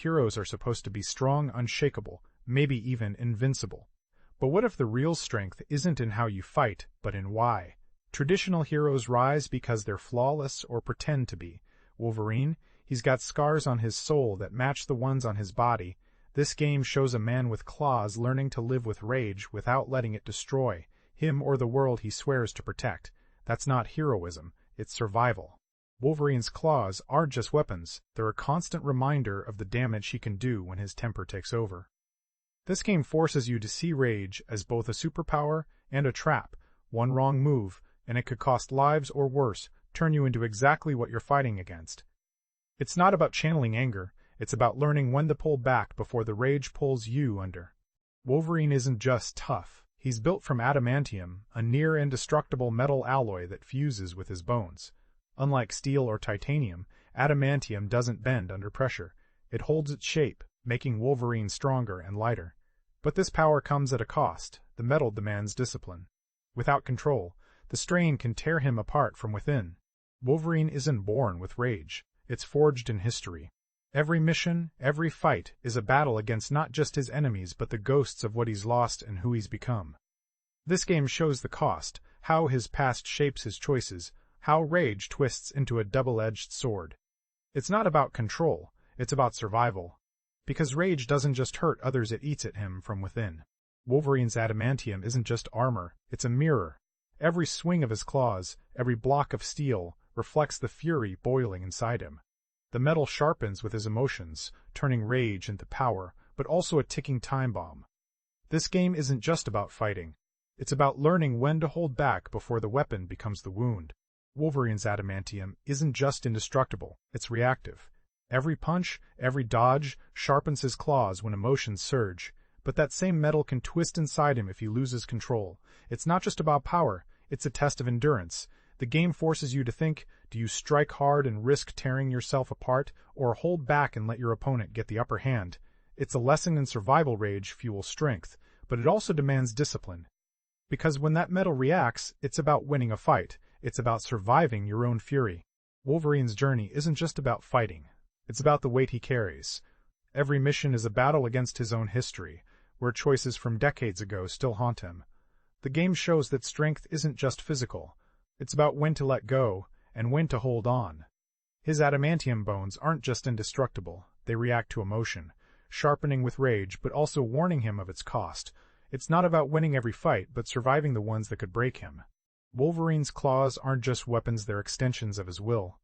heroes are supposed to be strong, unshakable, maybe even invincible. But what if the real strength isn't in how you fight, but in why? Traditional heroes rise because they're flawless or pretend to be. Wolverine, he's got scars on his soul that match the ones on his body. This game shows a man with claws learning to live with rage without letting it destroy him or the world he swears to protect. That's not heroism, it's survival. Wolverine's claws aren't just weapons, they're a constant reminder of the damage he can do when his temper takes over. This game forces you to see rage as both a superpower and a trap. One wrong move, and it could cost lives or worse, turn you into exactly what you're fighting against. It's not about channeling anger, it's about learning when to pull back before the rage pulls you under. Wolverine isn't just tough, he's built from adamantium, a near-indestructible metal alloy that fuses with his bones. Unlike steel or titanium, adamantium doesn't bend under pressure. It holds its shape, making Wolverine stronger and lighter. But this power comes at a cost. The metal demands discipline. Without control, the strain can tear him apart from within. Wolverine isn't born with rage. It's forged in history. Every mission, every fight, is a battle against not just his enemies but the ghosts of what he's lost and who he's become. This game shows the cost, how his past shapes his choices, how rage twists into a double-edged sword. It's not about control, it's about survival. Because rage doesn't just hurt others, it eats at him from within. Wolverine's adamantium isn't just armor, it's a mirror. Every swing of his claws, every block of steel, reflects the fury boiling inside him. The metal sharpens with his emotions, turning rage into power, but also a ticking time bomb. This game isn't just about fighting. It's about learning when to hold back before the weapon becomes the wound. Wolverine's adamantium isn't just indestructible, it's reactive. Every punch, every dodge, sharpens his claws when emotions surge, but that same metal can twist inside him if he loses control. It's not just about power, it's a test of endurance. The game forces you to think, do you strike hard and risk tearing yourself apart, or hold back and let your opponent get the upper hand? It's a lesson in survival. Rage fuels strength, but it also demands discipline. Because when that metal reacts, it's about winning a fight. It's about surviving your own fury. Wolverine's journey isn't just about fighting. It's about the weight he carries. Every mission is a battle against his own history, where choices from decades ago still haunt him. The game shows that strength isn't just physical. It's about when to let go and when to hold on. His adamantium bones aren't just indestructible. They react to emotion, sharpening with rage, but also warning him of its cost. It's not about winning every fight, but surviving the ones that could break him. Wolverine's claws aren't just weapons, they're extensions of his will.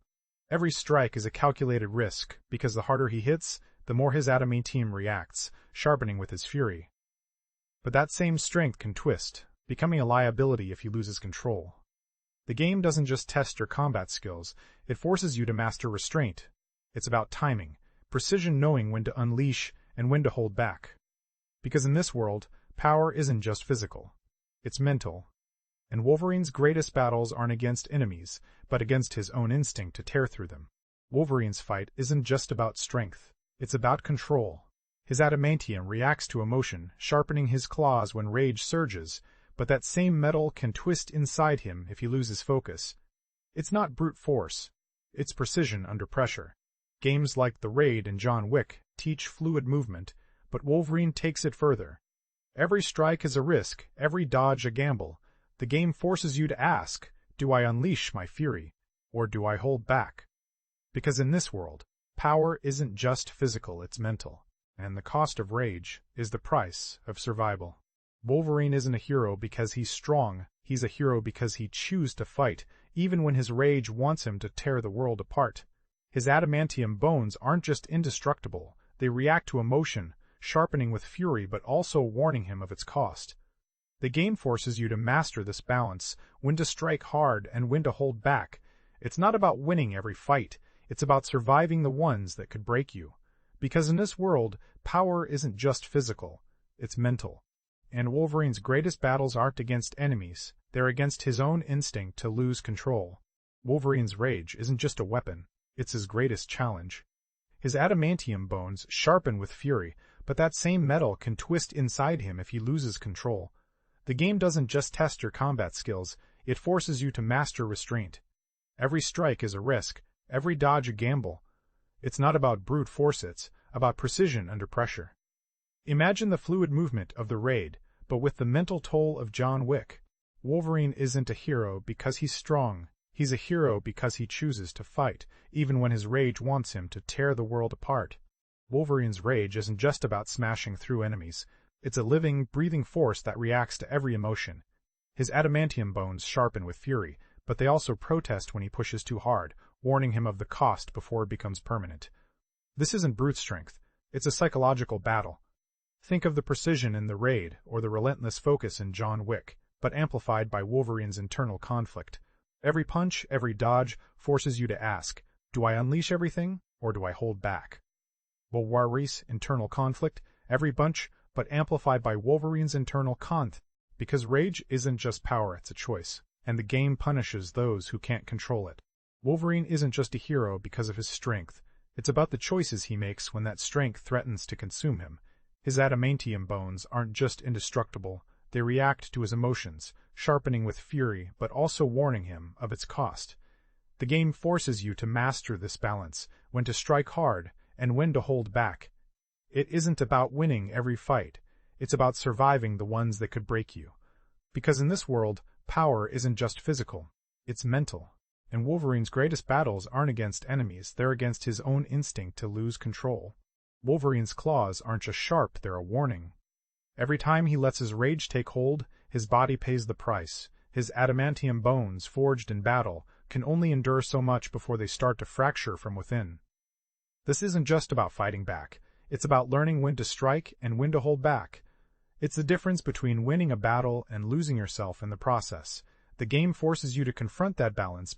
Every strike is a calculated risk, because the harder he hits, the more his adamantium reacts, sharpening with his fury. But that same strength can twist, becoming a liability if he loses control. The game doesn't just test your combat skills, it forces you to master restraint. It's about timing, precision, knowing when to unleash and when to hold back. Because in this world, power isn't just physical, it's mental. And Wolverine's greatest battles aren't against enemies, but against his own instinct to tear through them. Wolverine's fight isn't just about strength, it's about control. His adamantium reacts to emotion, sharpening his claws when rage surges, but that same metal can twist inside him if he loses focus. It's not brute force, it's precision under pressure. Games like The Raid and John Wick teach fluid movement, but Wolverine takes it further. Every strike is a risk, every dodge a gamble. The game forces you to ask, do I unleash my fury, or do I hold back? Because in this world, power isn't just physical, it's mental, and the cost of rage is the price of survival. Wolverine isn't a hero because he's strong, he's a hero because he chooses to fight, even when his rage wants him to tear the world apart. His adamantium bones aren't just indestructible, they react to emotion, sharpening with fury but also warning him of its cost. The game forces you to master this balance, when to strike hard and when to hold back. It's not about winning every fight, it's about surviving the ones that could break you. Because in this world, power isn't just physical, it's mental. And Wolverine's greatest battles aren't against enemies, they're against his own instinct to lose control. Wolverine's rage isn't just a weapon, it's his greatest challenge. His adamantium bones sharpen with fury, but that same metal can twist inside him if he loses control. The game doesn't just test your combat skills, it forces you to master restraint. Every strike is a risk, every dodge a gamble. It's not about brute force, it's about precision under pressure. Imagine the fluid movement of the Raid, but with the mental toll of John Wick. Wolverine isn't a hero because he's strong. He's a hero because he chooses to fight, even when his rage wants him to tear the world apart. Wolverine's rage isn't just about smashing through enemies. It's a living, breathing force that reacts to every emotion. His adamantium bones sharpen with fury, but they also protest when he pushes too hard, warning him of the cost before it becomes permanent. This isn't brute strength. It's a psychological battle. Think of the precision in the Raid or the relentless focus in John Wick, but amplified by Wolverine's internal conflict. Every punch, every dodge, forces you to ask, do I unleash everything, or do I hold back? Wolverine's internal conflict, every bunch, but amplified by Wolverine's internal because rage isn't just power, it's a choice, and the game punishes those who can't control it. Wolverine isn't just a hero because of his strength. It's about the choices he makes when that strength threatens to consume him. His adamantium bones aren't just indestructible, they react to his emotions, sharpening with fury but also warning him of its cost. The game forces you to master this balance, when to strike hard and when to hold back. It isn't about winning every fight, it's about surviving the ones that could break you. Because in this world, power isn't just physical, it's mental. And Wolverine's greatest battles aren't against enemies, they're against his own instinct to lose control. Wolverine's claws aren't just sharp, they're a warning. Every time he lets his rage take hold, his body pays the price. His adamantium bones, forged in battle, can only endure so much before they start to fracture from within. This isn't just about fighting back. It's about learning when to strike and when to hold back. It's the difference between winning a battle and losing yourself in the process. The game forces you to confront that balance